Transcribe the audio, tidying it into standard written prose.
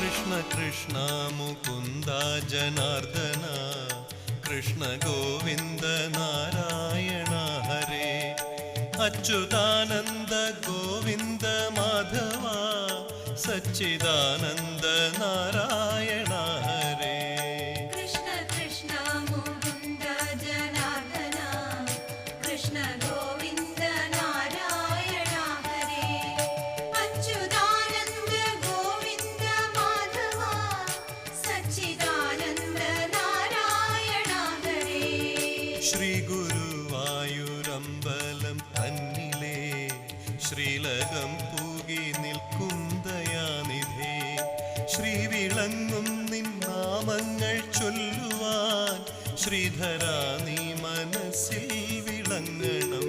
कृष्ण कृष्ण मुकुन्द जनार्दन कृष्ण गोविन्द नारायण हरे अच्युतानन्द गोविन्द माधव सच्चिदानन्द नारायण हरे कृष्ण कृष्ण मुकुन्द जनार्दन कृष्ण गोविन्द नारायण हरे अच्युतानन्द गोविन्द माधव सच्चिदानन्द नारायण हरे श्री गुरुवायूरമ്പലം തന്നിലേ ശ്രീലകം പൂകി നിൽക്കും ദയാനിധേ ശ്രീവിളങ്ങും നിൻ നാമങ്ങൾ ചൊല്ലുവാൻ ശ്രീധരാ നീ മനസ്സിൽ വിളങ്ങണം